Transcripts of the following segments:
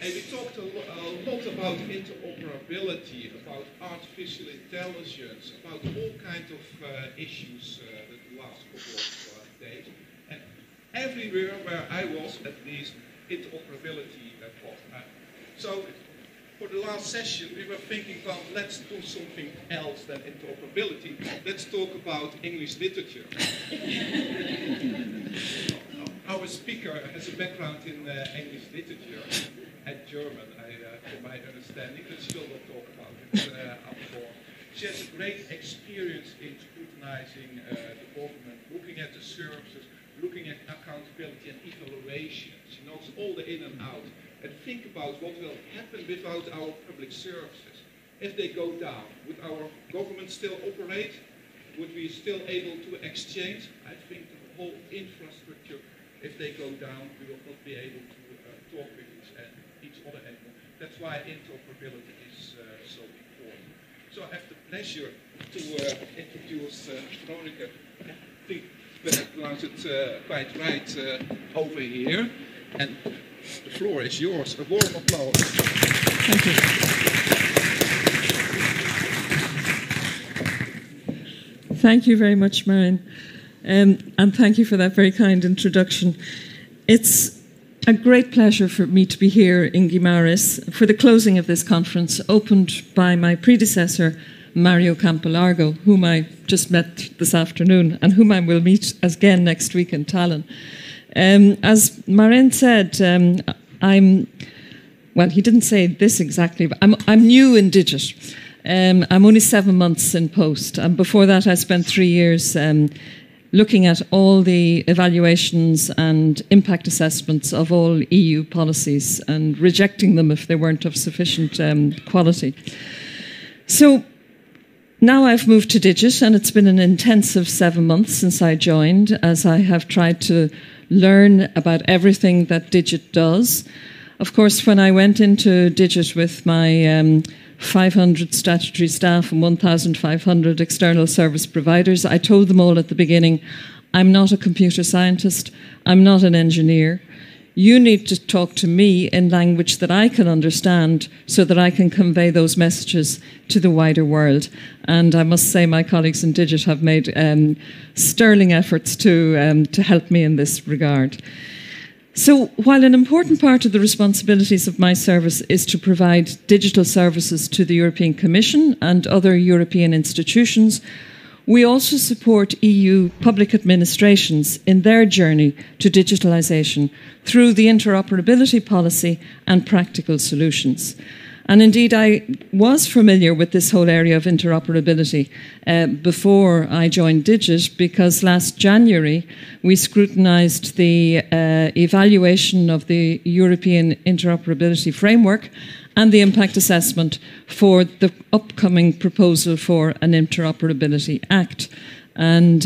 And we talked a lot about interoperability, about artificial intelligence, about all kinds of issues the last couple of days. And everywhere where I was, at least, interoperability popped up. So for the last session, we were thinking, well, let's do something else than interoperability. Let's talk about English literature. Our speaker has a background in English literature and German, from my understanding, but she will not talk about it up for. She has a great experience in scrutinizing the government, looking at the services, looking at accountability and evaluation. She knows all the in and out. And think about what will happen without our public services. If they go down, would our government still operate? Would we still able to exchange? I think the whole infrastructure, if they go down, we will not be able to talk with each other anymore. That's why interoperability is so important. So I have the pleasure to introduce Veronica Gaffey, but I pronounced it quite right over here. And the floor is yours. A warm applause. Thank you. Thank you very much, Marion. And thank you for that very kind introduction. It's a great pleasure for me to be here in Guimares for the closing of this conference, opened by my predecessor, Mario Campolargo, whom I just met this afternoon and whom I will meet again next week in Tallinn. As Marion said, well, he didn't say this exactly, but I'm new in Digit. I'm only 7 months in post, and before that I spent 3 years looking at all the evaluations and impact assessments of all EU policies and rejecting them if they weren't of sufficient quality. So now I've moved to Digit, and it's been an intensive 7 months since I joined, as I have tried to learn about everything that Digit does. Of course, when I went into Digit with my 500 statutory staff and 1,500 external service providers, I told them all at the beginning, I'm not a computer scientist, I'm not an engineer. You need to talk to me in language that I can understand so that I can convey those messages to the wider world. And I must say my colleagues in Digit have made sterling efforts to help me in this regard. So while an important part of the responsibilities of my service is to provide digital services to the European Commission and other European institutions, we also support EU public administrations in their journey to digitalisation through the Interoperability Policy and practical solutions. And indeed, I was familiar with this whole area of interoperability before I joined Digit, because last January we scrutinised the evaluation of the European Interoperability Framework and the impact assessment for the upcoming proposal for an Interoperability Act. And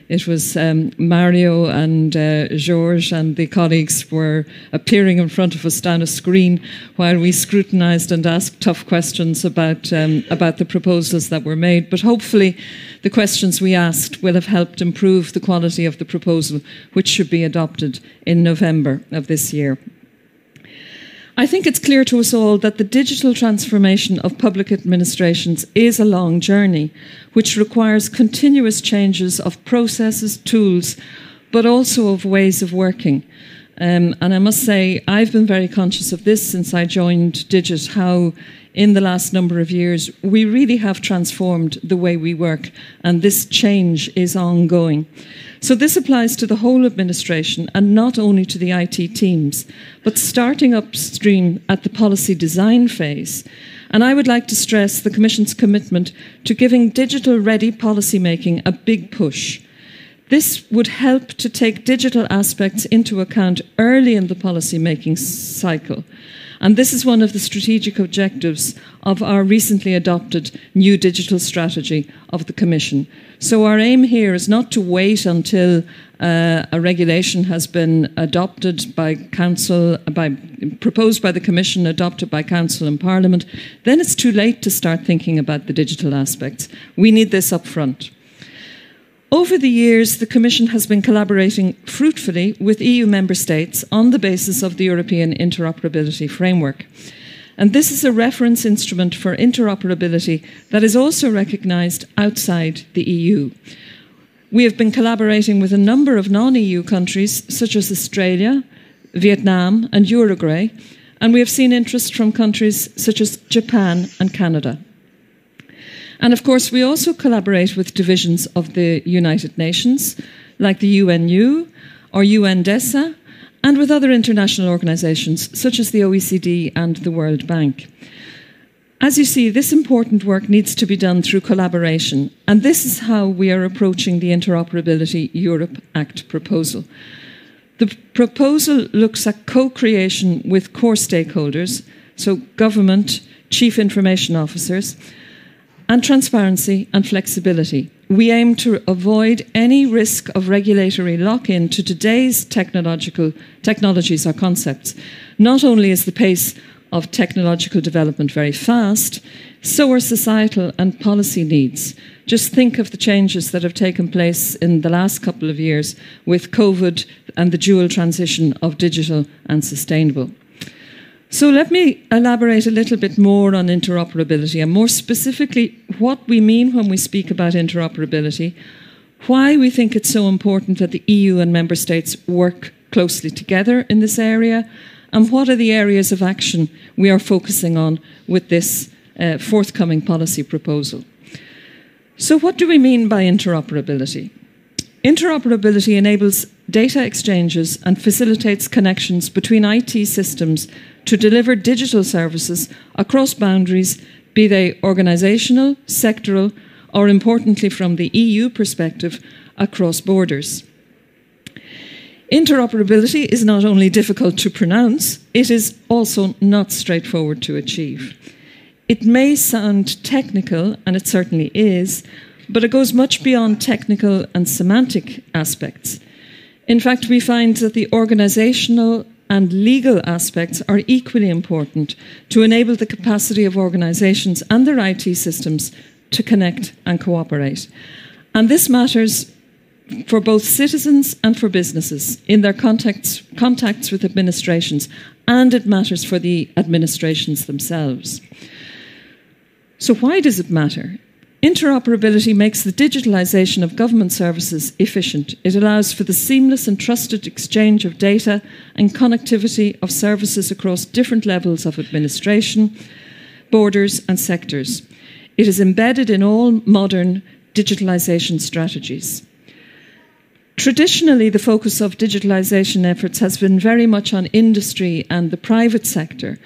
it was Mario and Georges and the colleagues were appearing in front of us down a screen while we scrutinised and asked tough questions about the proposals that were made. But hopefully the questions we asked will have helped improve the quality of the proposal, which should be adopted in November of this year. I think it's clear to us all that the digital transformation of public administrations is a long journey, which requires continuous changes of processes, tools, but also of ways of working. And I must say, I've been very conscious of this since I joined Digit, how in the last number of years, we really have transformed the way we work, and this change is ongoing. So this applies to the whole administration and not only to the IT teams, but starting upstream at the policy design phase. And I would like to stress the Commission's commitment to giving digital-ready policymaking a big push. This would help to take digital aspects into account early in the policy-making cycle. And this is one of the strategic objectives of our recently adopted new digital strategy of the Commission. So our aim here is not to wait until a regulation has been adopted by Council, proposed by the Commission, adopted by Council and Parliament. Then it's too late to start thinking about the digital aspects. We need this up front. Over the years, the Commission has been collaborating fruitfully with EU member states on the basis of the European Interoperability Framework. And this is a reference instrument for interoperability that is also recognised outside the EU. We have been collaborating with a number of non-EU countries, such as Australia, Vietnam and Uruguay, and we have seen interest from countries such as Japan and Canada. And of course, we also collaborate with divisions of the United Nations, like the UNU or UNDESA, and with other international organisations, such as the OECD and the World Bank. As you see, this important work needs to be done through collaboration, and this is how we are approaching the Interoperability Europe Act proposal. The proposal looks at co-creation with core stakeholders, so government, chief information officers, and transparency and flexibility. We aim to avoid any risk of regulatory lock-in to today's technologies or concepts. Not only is the pace of technological development very fast, so are societal and policy needs. Just think of the changes that have taken place in the last couple of years with COVID and the dual transition of digital and sustainable. So let me elaborate a little bit more on interoperability, and more specifically what we mean when we speak about interoperability, why we think it's so important that the EU and member states work closely together in this area, and what are the areas of action we are focusing on with this forthcoming policy proposal. So what do we mean by interoperability? Interoperability enables data exchanges and facilitates connections between IT systems to deliver digital services across boundaries, be they organisational, sectoral, or importantly from the EU perspective, across borders. Interoperability is not only difficult to pronounce, it is also not straightforward to achieve. It may sound technical, and it certainly is, but it goes much beyond technical and semantic aspects. In fact, we find that the organisational and legal aspects are equally important to enable the capacity of organisations and their IT systems to connect and cooperate. And this matters for both citizens and for businesses in their contacts with administrations, and it matters for the administrations themselves. So why does it matter? Interoperability makes the digitalisation of government services efficient. It allows for the seamless and trusted exchange of data and connectivity of services across different levels of administration, borders and sectors. It is embedded in all modern digitalisation strategies. Traditionally, the focus of digitalisation efforts has been very much on industry and the private sector.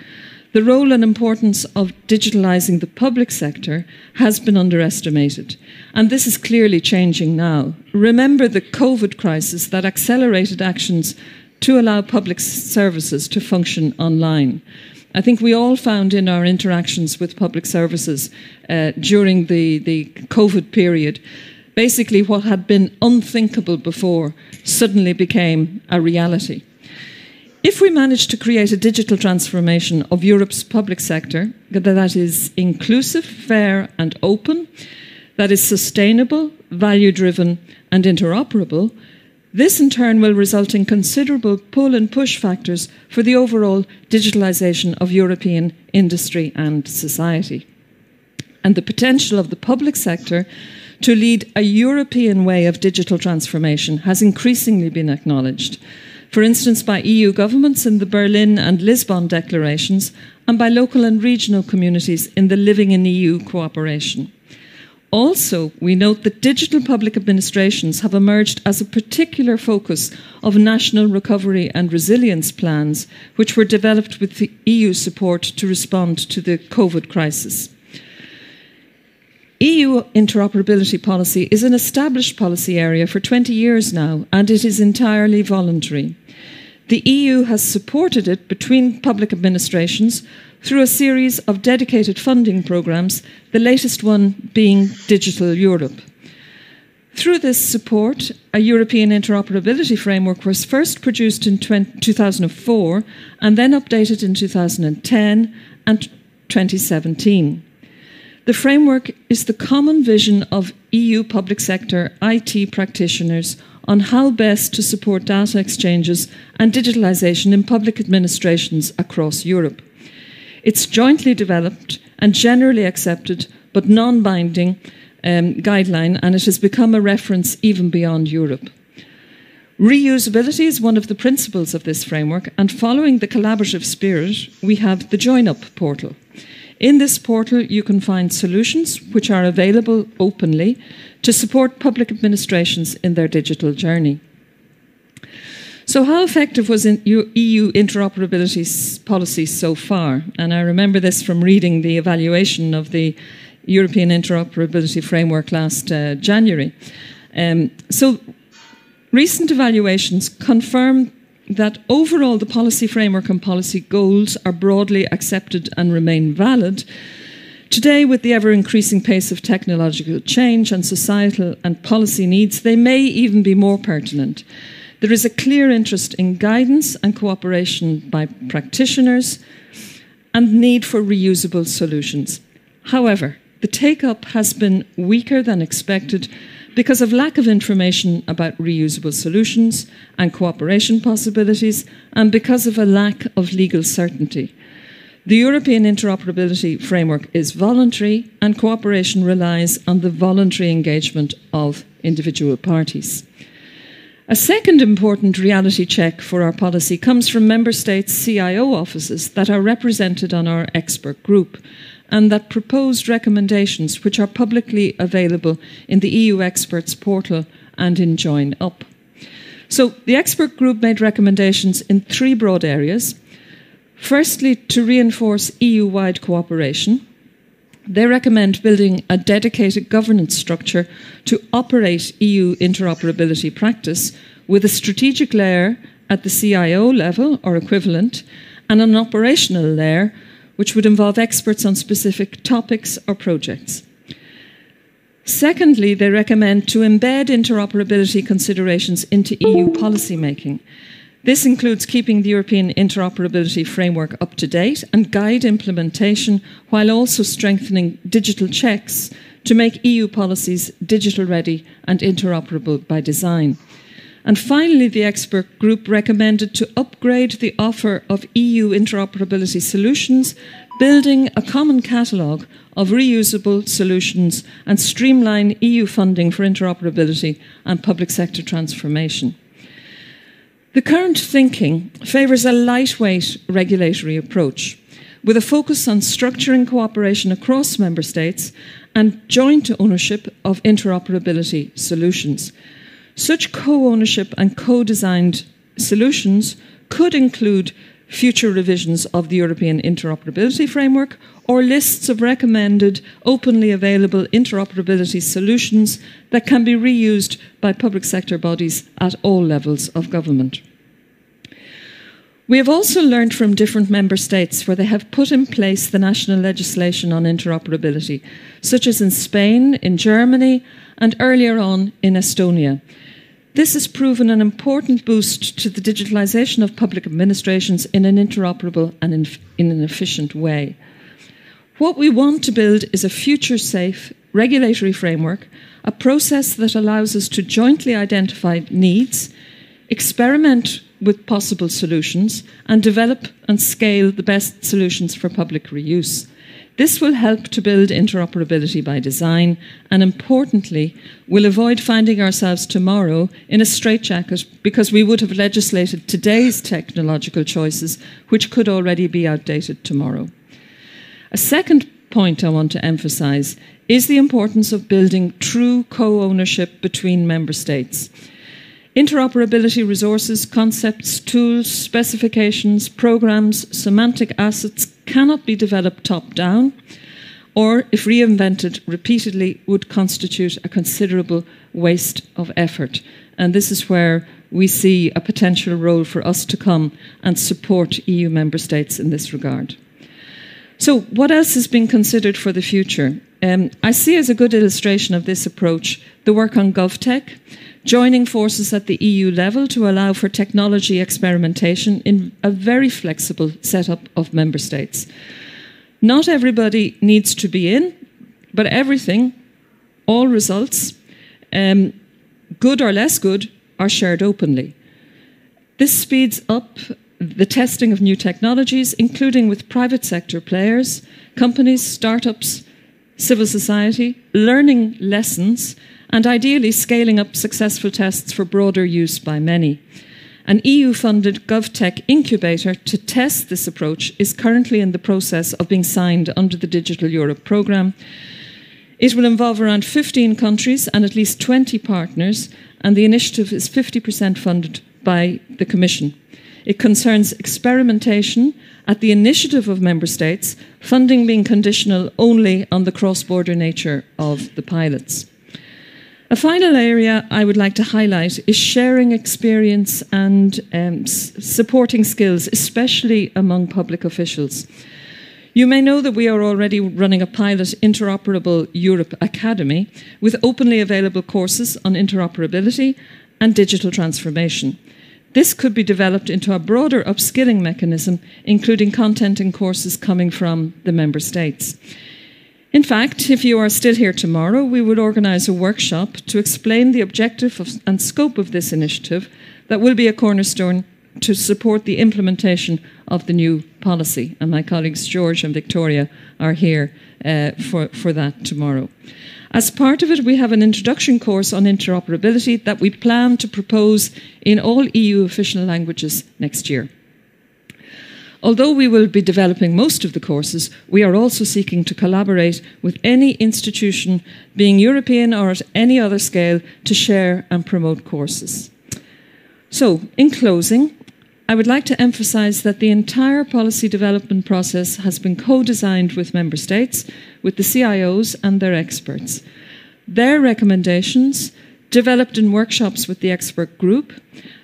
The role and importance of digitalising the public sector has been underestimated, and this is clearly changing now. Remember the COVID crisis that accelerated actions to allow public services to function online. I think we all found in our interactions with public services during the COVID period, basically what had been unthinkable before suddenly became a reality. If we manage to create a digital transformation of Europe's public sector that is inclusive, fair and open, that is sustainable, value-driven and interoperable, this in turn will result in considerable pull and push factors for the overall digitalisation of European industry and society. And the potential of the public sector to lead a European way of digital transformation has increasingly been acknowledged. For instance, by EU governments in the Berlin and Lisbon declarations, and by local and regional communities in the Living in EU cooperation. Also, we note that digital public administrations have emerged as a particular focus of national recovery and resilience plans, which were developed with the EU support to respond to the COVID crisis. EU interoperability policy is an established policy area for 20 years now, and it is entirely voluntary. The EU has supported it between public administrations through a series of dedicated funding programmes, the latest one being Digital Europe. Through this support, a European Interoperability Framework was first produced in 2004 and then updated in 2010 and 2017. The framework is the common vision of EU public sector IT practitioners on how best to support data exchanges and digitalisation in public administrations across Europe. It's jointly developed and generally accepted but non-binding guideline, and it has become a reference even beyond Europe. Reusability is one of the principles of this framework, and following the collaborative spirit, we have the Join Up portal. In this portal, you can find solutions which are available openly to support public administrations in their digital journey. So how effective was EU interoperability policy so far? And I remember this from reading the evaluation of the European Interoperability Framework last January. So recent evaluations confirm that overall the policy framework and policy goals are broadly accepted and remain valid. Today, with the ever-increasing pace of technological change and societal and policy needs, they may even be more pertinent. There is a clear interest in guidance and cooperation by practitioners and need for reusable solutions. However, the take-up has been weaker than expected because of lack of information about reusable solutions and cooperation possibilities, and because of a lack of legal certainty. The European Interoperability Framework is voluntary, and cooperation relies on the voluntary engagement of individual parties. A second important reality check for our policy comes from Member States' CIO offices that are represented on our expert group, and that proposed recommendations which are publicly available in the EU Experts portal and in Join Up. So the expert group made recommendations in three broad areas. Firstly, to reinforce EU-wide cooperation. They recommend building a dedicated governance structure to operate EU interoperability practice with a strategic layer at the CIO level or equivalent and an operational layer which would involve experts on specific topics or projects. Secondly, they recommend to embed interoperability considerations into EU policymaking. This includes keeping the European Interoperability Framework up to date and guide implementation, while also strengthening digital checks to make EU policies digital ready and interoperable by design. And finally, the expert group recommended to upgrade the offer of EU interoperability solutions, building a common catalogue of reusable solutions and streamline EU funding for interoperability and public sector transformation. The current thinking favours a lightweight regulatory approach, with a focus on structuring cooperation across member states and joint ownership of interoperability solutions. Such co-ownership and co-designed solutions could include future revisions of the European Interoperability Framework or lists of recommended openly available interoperability solutions that can be reused by public sector bodies at all levels of government. We have also learned from different member states where they have put in place the national legislation on interoperability, such as in Spain, in Germany, and earlier on in Estonia. This has proven an important boost to the digitalisation of public administrations in an interoperable and in an efficient way. What we want to build is a future-safe regulatory framework, a process that allows us to jointly identify needs, experiment with possible solutions, and develop and scale the best solutions for public reuse. This will help to build interoperability by design and, importantly, will avoid finding ourselves tomorrow in a straitjacket because we would have legislated today's technological choices, which could already be outdated tomorrow. A second point I want to emphasise is the importance of building true co-ownership between member states. Interoperability resources, concepts, tools, specifications, programmes, semantic assets cannot be developed top-down, or, if reinvented repeatedly, would constitute a considerable waste of effort. And this is where we see a potential role for us to come and support EU member states in this regard. So what else is being considered for the future? I see as a good illustration of this approach the work on GovTech, joining forces at the EU level to allow for technology experimentation in a very flexible setup of member states. Not everybody needs to be in, but everything, all results, good or less good, are shared openly. This speeds up the testing of new technologies, including with private sector players, companies, startups, civil society, learning lessons, and ideally scaling up successful tests for broader use by many. An EU-funded GovTech incubator to test this approach is currently in the process of being signed under the Digital Europe programme. It will involve around 15 countries and at least 20 partners, and the initiative is 50% funded by the Commission. It concerns experimentation at the initiative of Member States, funding being conditional only on the cross-border nature of the pilots. A final area I would like to highlight is sharing experience and supporting skills, especially among public officials. You may know that we are already running a pilot Interoperable Europe Academy with openly available courses on interoperability and digital transformation. This could be developed into a broader upskilling mechanism, including content and courses coming from the Member States. In fact, if you are still here tomorrow, we will organise a workshop to explain the objective and scope of this initiative that will be a cornerstone to support the implementation of the new policy. And my colleagues George and Victoria are here for that tomorrow. As part of it, we have an introduction course on interoperability that we plan to propose in all EU official languages next year. Although we will be developing most of the courses, we are also seeking to collaborate with any institution, being European or at any other scale, to share and promote courses. So, in closing, I would like to emphasise that the entire policy development process has been co-designed with Member States, with the CIOs and their experts. Their recommendations, developed in workshops with the expert group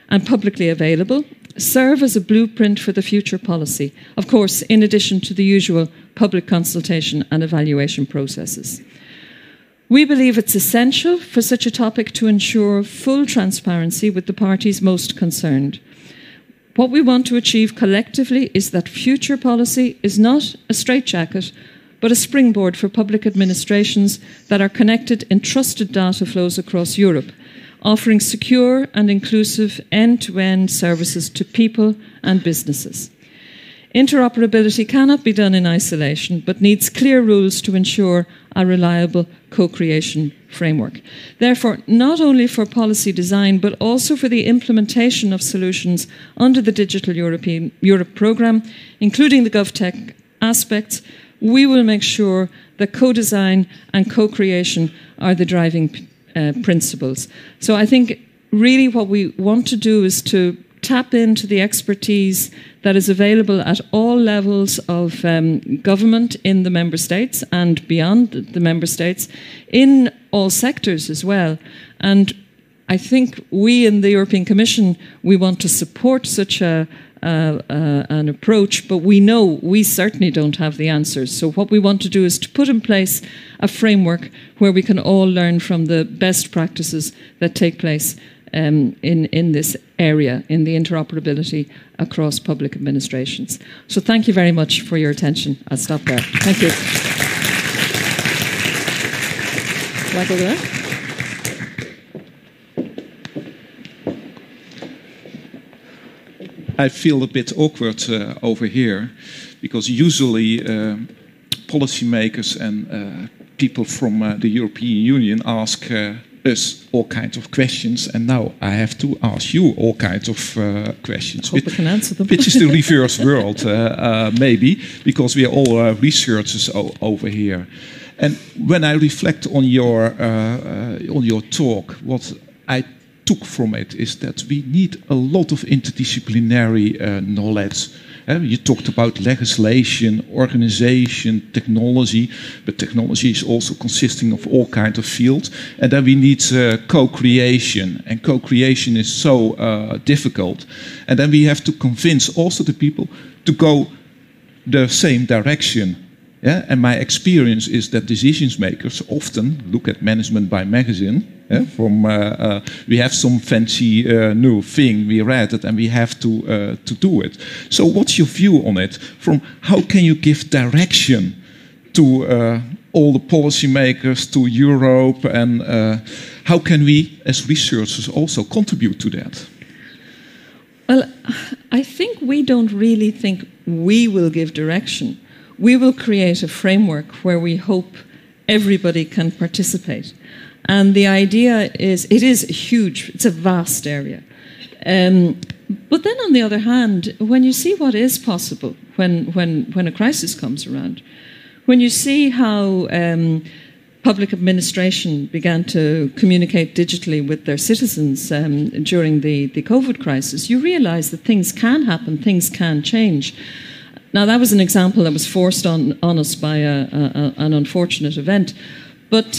and publicly available, serve as a blueprint for the future policy, of course, in addition to the usual public consultation and evaluation processes. We believe it's essential for such a topic to ensure full transparency with the parties most concerned. What we want to achieve collectively is that future policy is not a straitjacket, but a springboard for public administrations that are connected in trusted data flows across Europe, offering secure and inclusive end-to-end services to people and businesses. Interoperability cannot be done in isolation, but needs clear rules to ensure a reliable co-creation framework. Therefore, not only for policy design, but also for the implementation of solutions under the Digital Europe programme, including the GovTech aspects, we will make sure that co-design and co-creation are the driving principles. So I think really what we want to do is to tap into the expertise that is available at all levels of government in the Member States and beyond the Member States, in all sectors as well. And I think we in the European Commission, we want to support such an approach, but we know we certainly don't have the answers. So what we want to do is to put in place a framework where we can all learn from the best practices that take place in this area, in the interoperability across public administrations. So thank you very much for your attention. I'll stop there. Thank you. Shall I go there? I feel a bit awkward over here, because usually policymakers and people from the European Union ask us all kinds of questions, and now I have to ask you all kinds of questions. Hope I can answer them. Which is the reverse world, maybe, because we are all researchers over here. And when I reflect on your talk, what I took from it is that we need a lot of interdisciplinary knowledge. You talked about legislation, organization, technology, but technology is also consisting of all kinds of fields. And then we need co-creation, and co-creation is so difficult. And then we have to convince also the people to go the same direction. Yeah? And my experience is that decision makers often look at management by magazine. We have some fancy new thing, we read it, and we have to do it. So what's your view on it? From how can you give direction to all the policymakers to Europe, and how can we as researchers also contribute to that? Well, I think we don't really think we will give direction. We will create a framework where we hope everybody can participate. And the idea is, it is huge, it's a vast area. But then on the other hand, when you see what is possible when a crisis comes around, when you see how public administration began to communicate digitally with their citizens during the COVID crisis, you realize that things can happen, things can change. Now, that was an example that was forced on us by an unfortunate event. But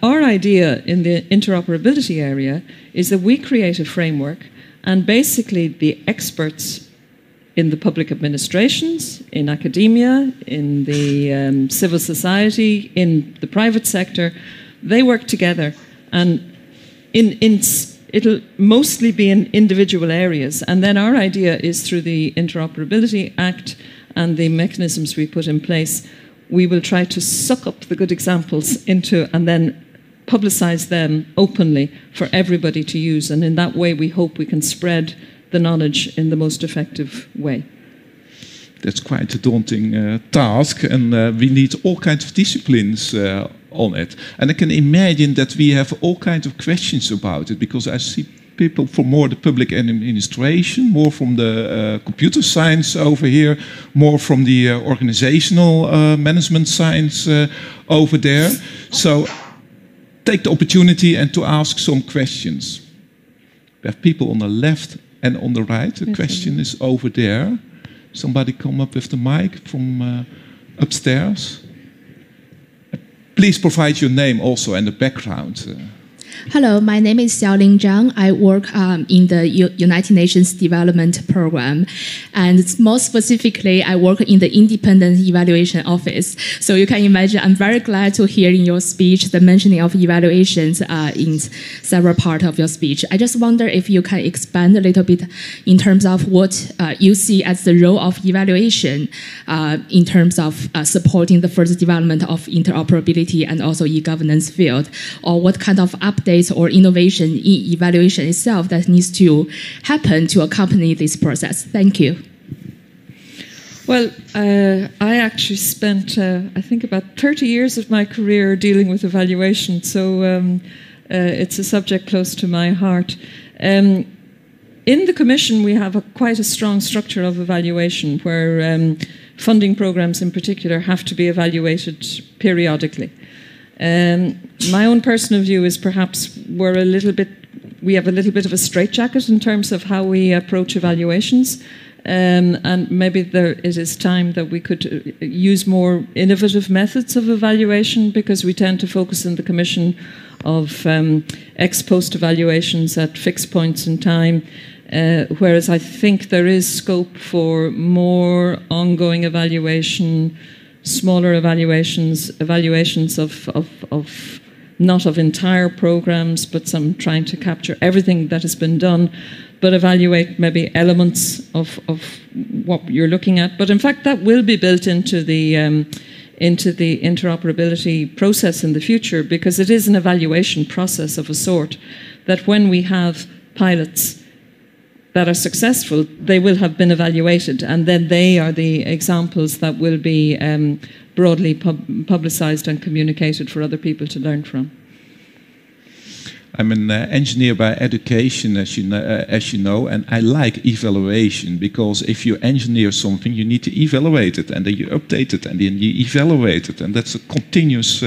our idea in the interoperability area is that we create a framework, and basically the experts in the public administrations, in academia, in the civil society, in the private sector, they work together, and it'll mostly be in individual areas. And then our idea is, through the Interoperability Act and the mechanisms we put in place, we will try to suck up the good examples into and then publicise them openly for everybody to use. And in that way, we hope we can spread the knowledge in the most effective way. That's quite a daunting task, and we need all kinds of disciplines on it. And I can imagine that we have all kinds of questions about it, because I see people from more the public administration, more from the computer science over here, more from the organizational management science over there. So take the opportunity and to ask some questions. We have people on the left and on the right. The question is over there. Somebody come up with the mic from upstairs. Please provide your name also and the background. Hello, my name is Xiaoling Zhang. I work in the United Nations Development Program, and more specifically, I work in the Independent Evaluation Office. So you can imagine, I'm very glad to hear in your speech the mentioning of evaluations in several parts of your speech. I just wonder if you can expand a little bit in terms of what you see as the role of evaluation in terms of supporting the further development of interoperability and also e-governance field, or what kind of updates or innovation in evaluation itself that needs to happen to accompany this process. Thank you. Well, I actually spent, I think, about 30 years of my career dealing with evaluation, so it's a subject close to my heart. In the Commission, we have quite a strong structure of evaluation, where funding programmes in particular have to be evaluated periodically. My own personal view is perhaps we have a little bit of a straitjacket in terms of how we approach evaluations, and maybe it is time that we could use more innovative methods of evaluation, because we tend to focus in the Commission of ex post evaluations at fixed points in time, whereas I think there is scope for more ongoing evaluation, smaller evaluations of not of entire programs, but some trying to capture everything that has been done, but evaluate maybe elements of what you're looking at. But in fact, that will be built into the interoperability process in the future, because it is an evaluation process of a sort, that when we have pilots that are successful, they will have been evaluated, and then they are the examples that will be broadly publicised and communicated for other people to learn from. I'm an engineer by education, as you know, and I like evaluation, because if you engineer something, you need to evaluate it, and then you update it, and then you evaluate it, and that's a continuous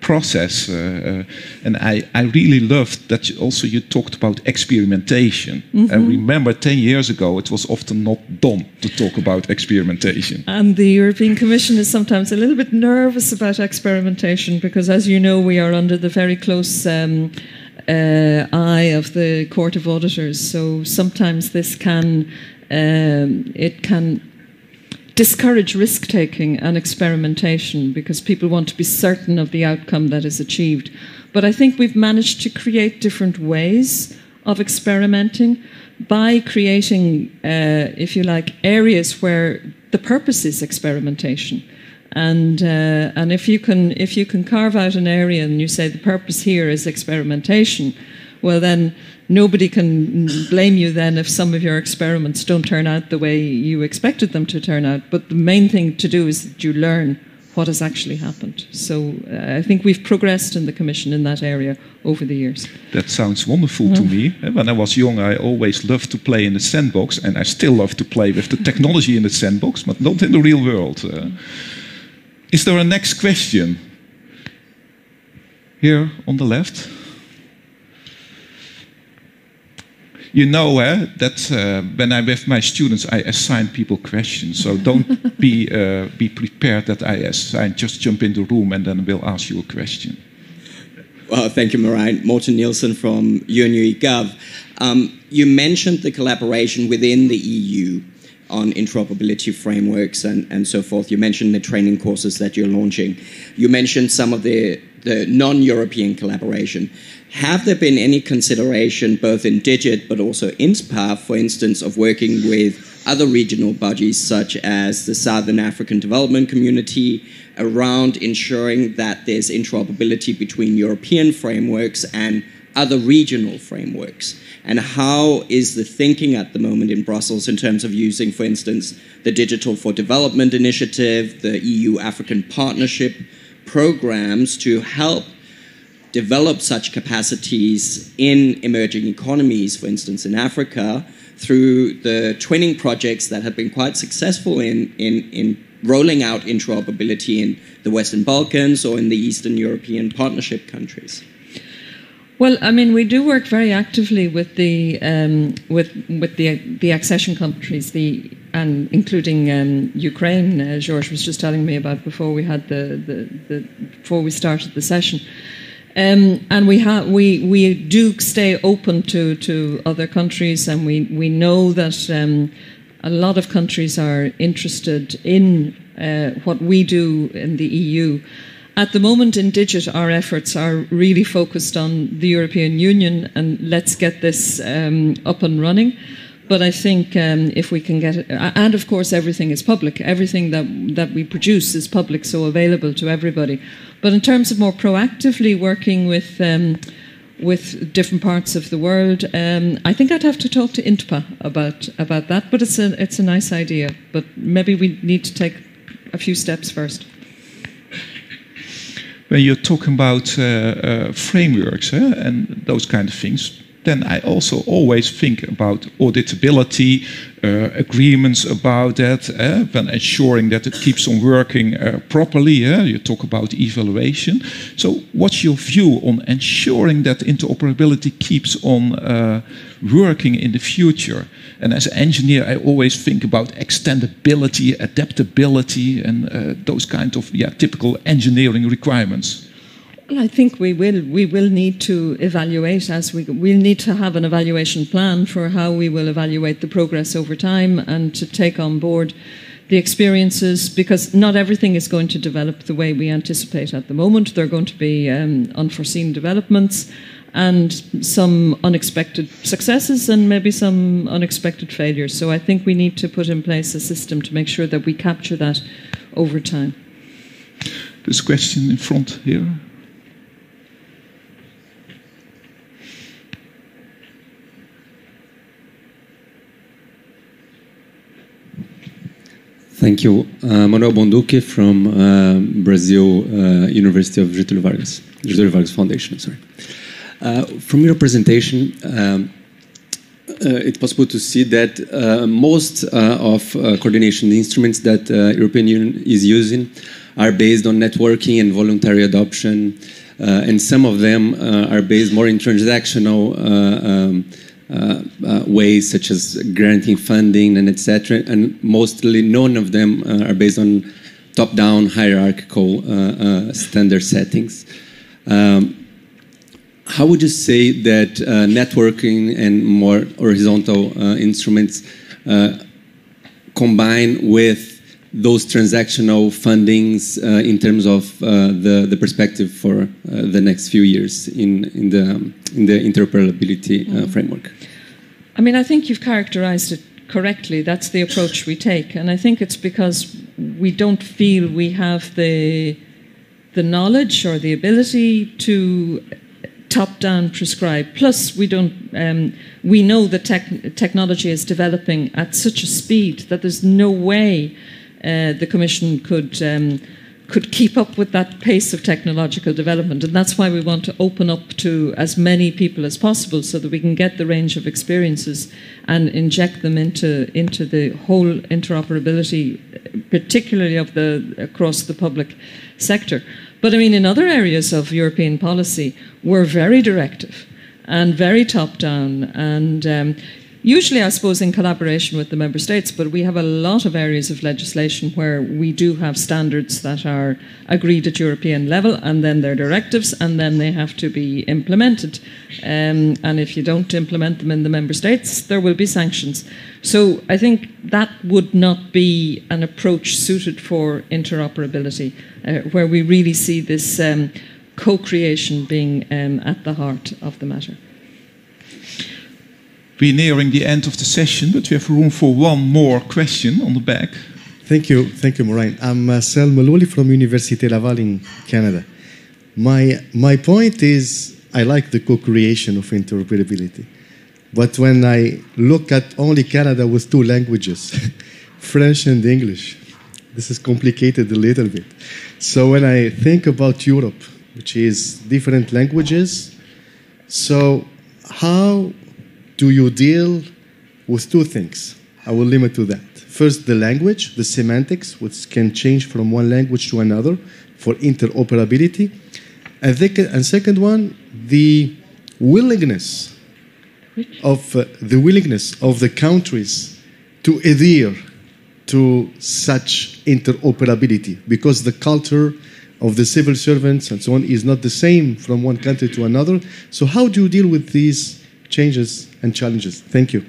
process. And I really loved that you talked about experimentation. I remember 10 years ago, it was often not done to talk about experimentation. And the European Commission is sometimes a little bit nervous about experimentation, because, as you know, we are under the very close eye of the Court of Auditors. So sometimes this can discourage risk-taking and experimentation, because people want to be certain of the outcome that is achieved. But I think we've managed to create different ways of experimenting by creating, if you like, areas where the purpose is experimentation. And if you can carve out an area and you say the purpose here is experimentation, well then nobody can blame you then if some of your experiments don't turn out the way you expected them to turn out. But the main thing to do is that you learn what has actually happened. So I think we've progressed in the Commission in that area over the years. That sounds wonderful to me. When I was young, I always loved to play in the sandbox, and I still love to play with the technology in the sandbox, but not in the real world. Is there a next question? Here on the left. You know that when I'm with my students, I assign people questions. So don't be prepared that I assign, just jump in the room and then we'll ask you a question. Well, thank you, Marijn. Morten Nielsen from EU You mentioned the collaboration within the EU on interoperability frameworks and so forth. You mentioned the training courses that you're launching. You mentioned some of the non-European collaboration. Have there been any consideration, both in DIGIT but also INSPA, for instance, of working with other regional bodies such as the Southern African Development Community around ensuring that there's interoperability between European frameworks and other regional frameworks? And how is the thinking at the moment in Brussels in terms of using, for instance, the Digital for Development Initiative, the EU-African Partnership programs to help develop such capacities in emerging economies, for instance, in Africa, through the twinning projects that have been quite successful in rolling out interoperability in the Western Balkans or in the Eastern European Partnership countries? Well, I mean, we do work very actively with the accession countries, and including Ukraine. George was just telling me about before we had before we started the session. And we do stay open to other countries, and we know that a lot of countries are interested in what we do in the EU. At the moment in DIGIT, our efforts are really focused on the European Union, and let's get this up and running. But I think if we can get it, and of course everything is public, everything that we produce is public, so available to everybody. But in terms of more proactively working with different parts of the world, I think I'd have to talk to INTPA about that. But it's a nice idea. But maybe we need to take a few steps first. When you're talking about frameworks and those kind of things, then I also always think about auditability, agreements about that, when ensuring that it keeps on working properly. You talk about evaluation. So what's your view on ensuring that interoperability keeps on working in the future? And as an engineer, I always think about extendability, adaptability, and those kind of typical engineering requirements. Well, I think we will need to evaluate we'll need to have an evaluation plan for how we will evaluate the progress over time and to take on board the experiences, because not everything is going to develop the way we anticipate at the moment. There are going to be unforeseen developments and some unexpected successes and maybe some unexpected failures. So I think we need to put in place a system to make sure that we capture that over time. There's a question in front here. Thank you. Manuel Bonduque from Brazil University of Getúlio Vargas Foundation. Sorry. From your presentation, it's possible to see that most of coordination instruments that European Union is using are based on networking and voluntary adoption, and some of them are based more in transactional ways, such as granting funding and etc. And mostly none of them are based on top-down hierarchical standard settings. How would you say that networking and more horizontal instruments combine with those transactional fundings in terms of the perspective for the next few years in the interoperability framework? I mean, I think you've characterized it correctly. That's the approach we take. And I think it's because we don't feel we have the knowledge or the ability to top-down prescribe. Plus, we know that technology is developing at such a speed that there's no way the Commission could keep up with that pace of technological development. And that's why we want to open up to as many people as possible so that we can get the range of experiences and inject them into the whole interoperability, particularly across the public sector. But I mean, in other areas of European policy, we're very directive and very top-down, and usually, I suppose, in collaboration with the member states, but we have a lot of areas of legislation where we do have standards that are agreed at European level, and then they're directives, and then they have to be implemented. And if you don't implement them in the member states, there will be sanctions. So I think that would not be an approach suited for interoperability, where we really see this co-creation being at the heart of the matter. We're nearing the end of the session, but we have room for one more question on the back. Thank you, Maureen. I'm Sal Maloli from Université Laval in Canada. My point is, I like the co-creation of interoperability, but when I look at only Canada with two languages, French and English, this is complicated a little bit. So when I think about Europe, which is different languages, so how do you deal with two things? I will limit to that. First, the language, the semantics, which can change from one language to another for interoperability. And second one, the willingness of the countries to adhere to such interoperability, because the culture of the civil servants and so on is not the same from one country to another. So how do you deal with these changes and challenges? Thank you.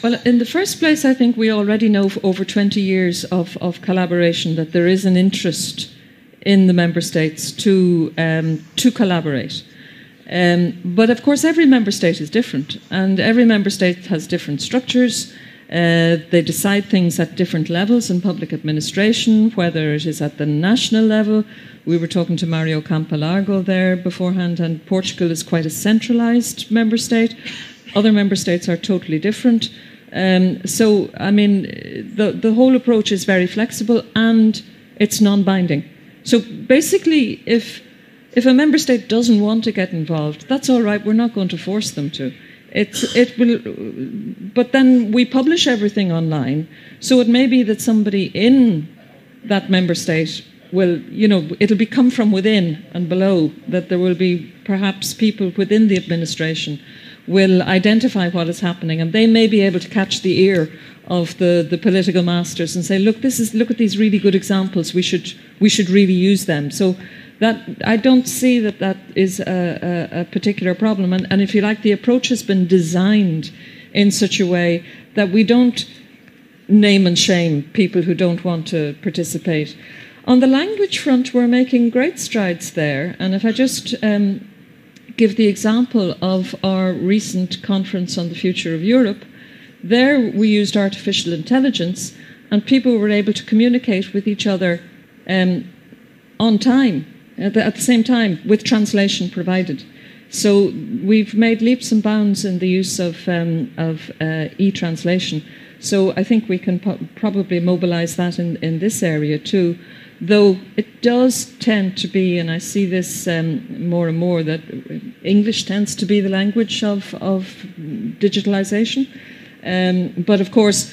Well, in the first place, I think we already know for over 20 years of collaboration that there is an interest in the member states to collaborate. But of course, every member state is different, and every member state has different structures. They decide things at different levels in public administration, whether it is at the national level. We were talking to Mario Campalargo there beforehand, and Portugal is quite a centralised member state. Other member states are totally different. So, I mean, the whole approach is very flexible and it's non-binding. So basically, if a member state doesn't want to get involved, that's all right. We're not going to force them to. But then we publish everything online. So it may be that somebody in that member state will, it'll come from within and below, that there will be perhaps people within the administration will identify what is happening, and they may be able to catch the ear of the political masters and say, look at these really good examples, we should really use them. So that I don't see that is a particular problem. And if you like, the approach has been designed in such a way that we don't name and shame people who don't want to participate. On the language front, we're making great strides there. And if I just give the example of our recent conference on the future of Europe, there we used artificial intelligence, and people were able to communicate with each other on time, at the same time, with translation provided. So we've made leaps and bounds in the use of e-translation. So I think we can probably mobilise that in this area too, though it does tend to be, and I see this more and more, that English tends to be the language of digitalisation. But of course,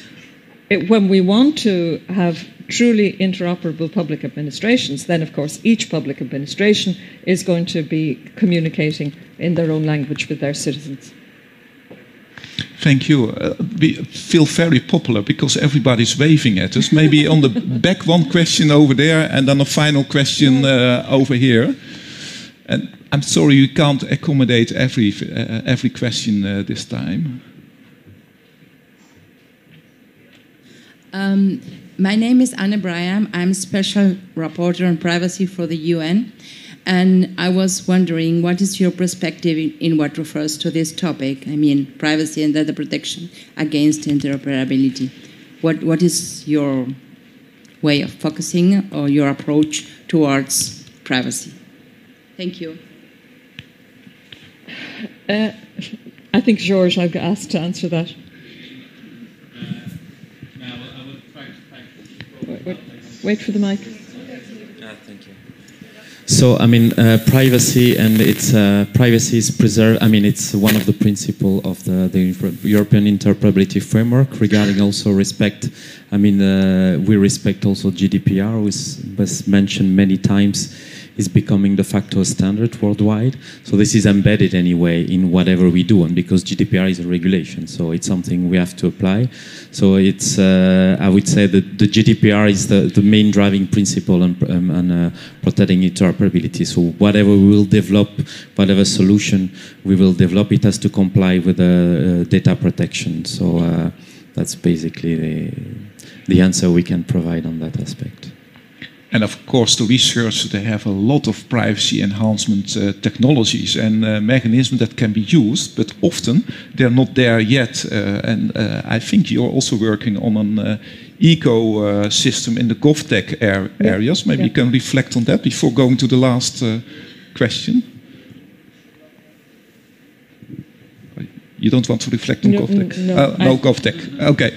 when we want to have truly interoperable public administrations, then of course each public administration is going to be communicating in their own language with their citizens. Thank you. We feel very popular because everybody's waving at us. Maybe on the back, one question over there, and then a final question over here. And I'm sorry we can't accommodate every question this time. My name is Anne Braham. I'm Special Rapporteur on Privacy for the UN. And I was wondering, what is your perspective in what refers to this topic? I mean, privacy and data protection against interoperability. What is your way of focusing or your approach towards privacy? Thank you. I think, George, I've asked to answer that. Wait for the mic. Thank you. So, I mean, privacy and privacy is preserved. I mean, it's one of the principles of the European Interoperability Framework regarding also respect. I mean, we respect also GDPR, which was mentioned many times, is becoming de facto standard worldwide. So this is embedded anyway in whatever we do, and because GDPR is a regulation, so it's something we have to apply. So it's, I would say that the GDPR is the main driving principle on protecting interoperability. So whatever we will develop, whatever solution we will develop, it has to comply with the data protection. So that's basically the answer we can provide on that aspect. And of course, the researchers, they have a lot of privacy enhancement technologies and mechanisms that can be used, but often they're not there yet. And I think you're also working on an ecosystem in the GovTech areas. Maybe you can reflect on that before going to the last question. You don't want to reflect on GovTech? No GovTech. Okay.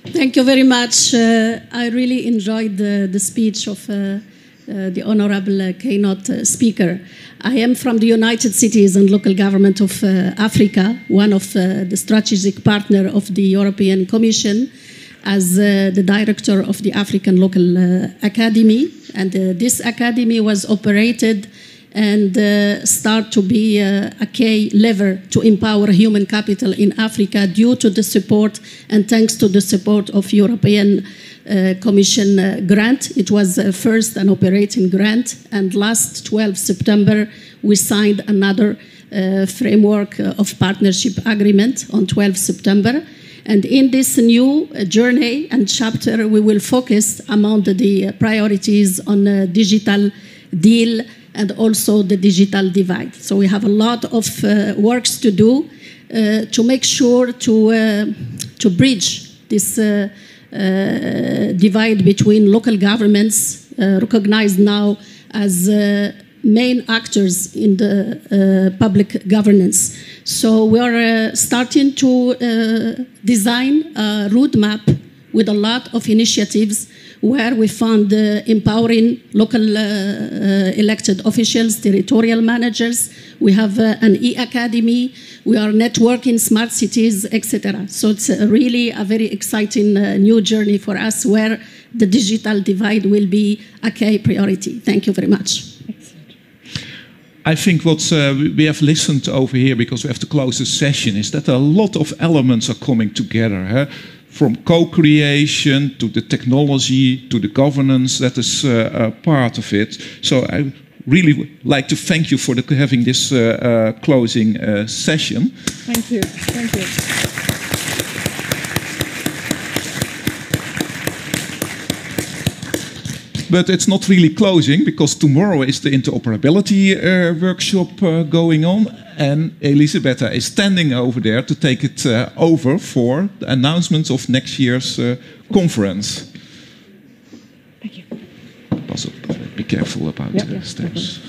Thank you very much. I really enjoyed the speech of the Honorable Keynote speaker. I am from the United Cities and Local Government of Africa, one of the strategic partner of the European Commission as the director of the African Local Academy. And this academy was operated and start to be a key lever to empower human capital in Africa due to the support and thanks to the support of European Commission grant. It was first an operating grant, and last 12 September we signed another framework of partnership agreement on 12 September. And in this new journey and chapter we will focus among the priorities on digital deal and also the digital divide. So we have a lot of works to do to make sure to bridge this divide between local governments recognized now as main actors in the public governance. So we are starting to design a roadmap with a lot of initiatives where we found empowering local elected officials, territorial managers. We have an e-academy. We are networking smart cities, etc. So it's really a very exciting new journey for us where the digital divide will be a key priority. Thank you very much. I think what we have listened over here, because we have to close the session, is that a lot of elements are coming together. Huh? From co-creation to the technology to the governance, that is part of it. So I really would like to thank you for having this closing session. Thank you. Thank you. But it's not really closing, because tomorrow is the interoperability workshop going on, and Elisabetta is standing over there to take it over for the announcements of next year's conference. Thank you. Be careful about the steps.